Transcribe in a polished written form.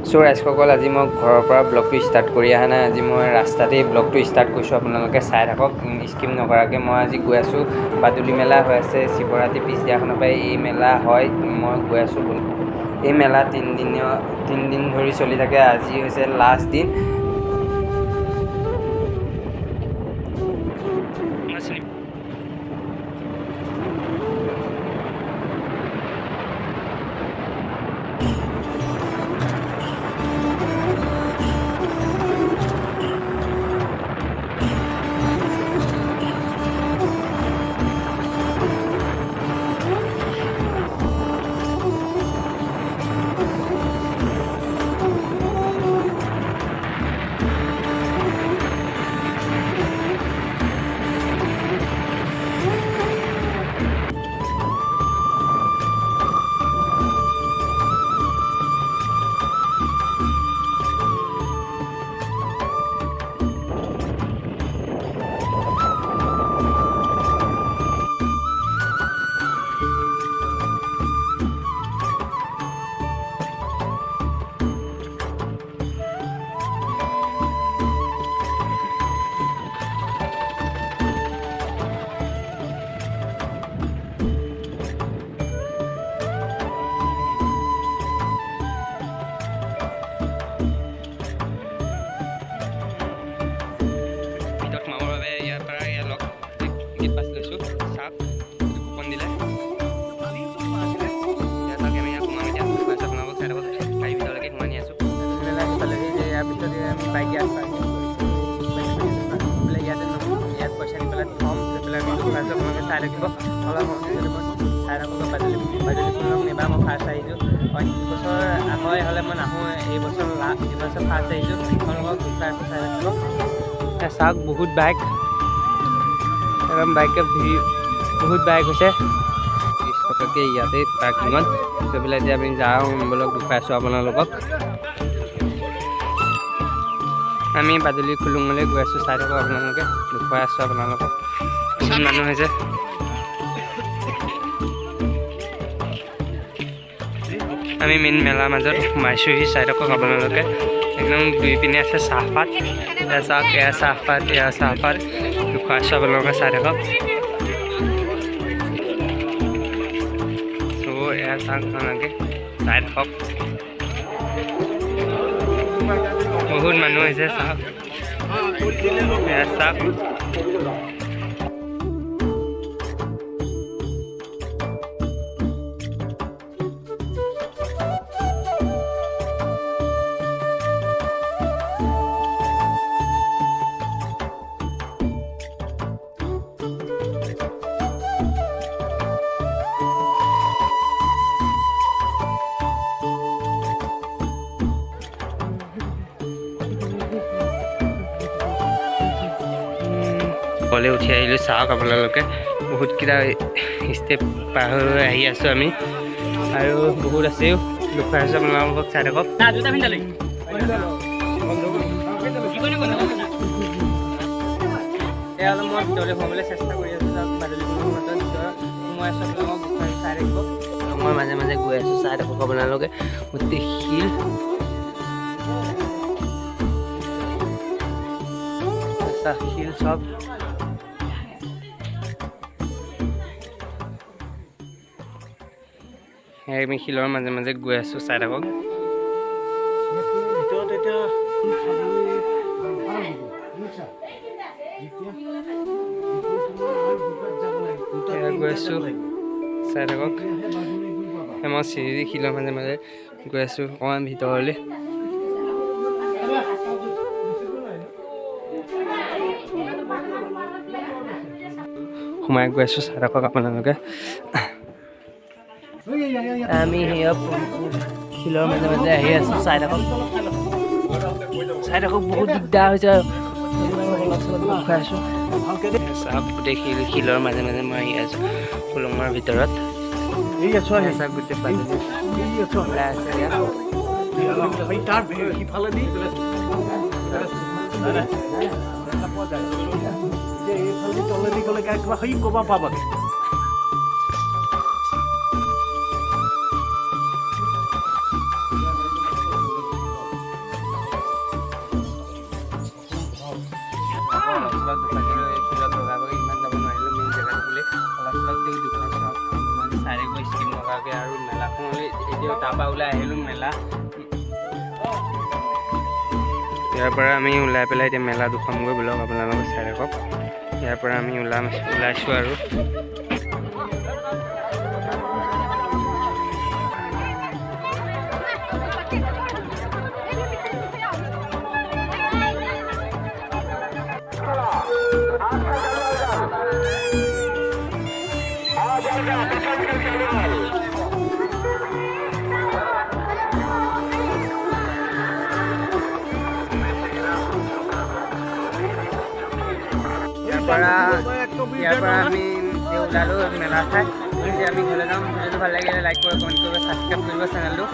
চ' ৰাইজসকল আজি মই ঘৰৰ পৰা ব্লগটো ষ্টাৰ্ট কৰি অহা নাই। আজি মই ৰাস্তাতেই ব্লগটো ষ্টাৰ্ট কৰিছোঁ। আপোনালোকে চাই থাকক, স্কিপ নকৰাকৈ। মই আজি গৈ আছোঁ, বাদুলি মেলা হৈ আছে। শিৱৰাত্ৰি পিছদিনাখনৰ পৰাই এই মেলা হয়। মই গৈ আছোঁ। এই মেলা 3 দিন ধৰি চলি থাকে। আজি হৈছে লাষ্ট দিন। চাই থাকিব অলপ চাই থাকোঁ। বাদুলি ফুলক নিবাৰ মই ফাৰ্ষ্ট আহিছোঁ। অইন বছৰ হয় হ'লে মই নাহোঁ। এইবছৰ ফাৰ্ষ্ট আহিছোঁ। তেওঁলোকক চাই থাকিব। চাওক, বহুত বাইক, একদম বাইকে ভিৰ, বহুত বাইক হৈছে। 30 টকাকৈ ইয়াতে পাৰ্কিঙত গৈ পেলাই এতিয়া আমি যাওঁ। বলক দেখুৱাইছোঁ আপোনালোকক। আমি বাদুলি খুলুঙলৈ গৈ আছোঁ। চাই থাকক আপোনালোকে, দেখুৱাই আছোঁ আপোনালোকক। বহুত মানুহ হৈছে। আমি মেইন মেলাৰ মাজত সোমাইছোঁহি। চাই থাকক আপোনালোকে, একদম দুই পিনে আছে চাহপাত। এয়া চাওক, এয়া চাহপাত, এয়া চাহপাত। দেখুৱাইছোঁ আপোনালোকে, চাই থাকক। চ' এয়া চাওক আপোনালোকে, চাই থাকক। বহুত মানুহ হৈছে, চাওক, এয়া চাওক। ওপৰলৈ উঠি আহিলোঁ। চাওক আপোনালোকে, বহুতকেইটা ষ্টেপ পাৰ হৈ আহি আছোঁ আমি, আৰু বহুত আছেও। দেখুৱাই আছোঁ আপোনালোকক, চাই থাকক। এয়া অলপ মই ভিতৰলৈ সোমাবলৈ চেষ্টা কৰি আছোঁ। চাওক, বাদুলিখনৰ মাজত ভিতৰত সোমাই আছোঁ। আপোনালোকক দেখুৱাই চাই থাকিব। মই মাজে মাজে গৈ আছোঁ। চাই থাকক আপোনালোকে, গোটেই শিল, শিল চব। আমি শিলৰ মাজে মাজে গৈ আছোঁ। চাই থাকক। গৈ আছোঁ, চাই থাকক। মই চিৰি শিলৰ মাজে মাজে গৈ আছোঁ অকণমান ভিতৰলৈ। সোমাই গৈ আছোঁ। চাই থাকক আপোনালোকে। আমি শিলৰ মাজে মাজে আহি আছোঁ। চাই থাকক, চাই থাকক। বহুত দিগদাৰ হৈছে। দেখুৱাই আছোঁ। চাওক, গোটেই শিলৰ মাজে মাজে মই আহি আছোঁ খুলুঙৰ ভিতৰত। চাওক, গোটেই বাদুলি ওলাই আছে ইয়াত। তলেদি গ'লে কিবা সেই ক'ব পাবাগে। ওলাই আহিলোঁ মেলা। ইয়াৰ পৰা আমি ওলাই পেলাই এতিয়া মেলা দুখনগৈ ব্লগ আপোনালোকে চাই থাকক। ইয়াৰ পৰা আমি ওলাইছোঁ আৰু ইয়াৰ পৰা আমি ওলালোঁ মেলা চাই। আমি ঘৰলৈ যাম। ভিডিঅ'টো ভাল লাগিলে লাইক কৰিব, কমেণ্ট কৰিব, ছাবস্ক্ৰাইব কৰিব চেনেলটো।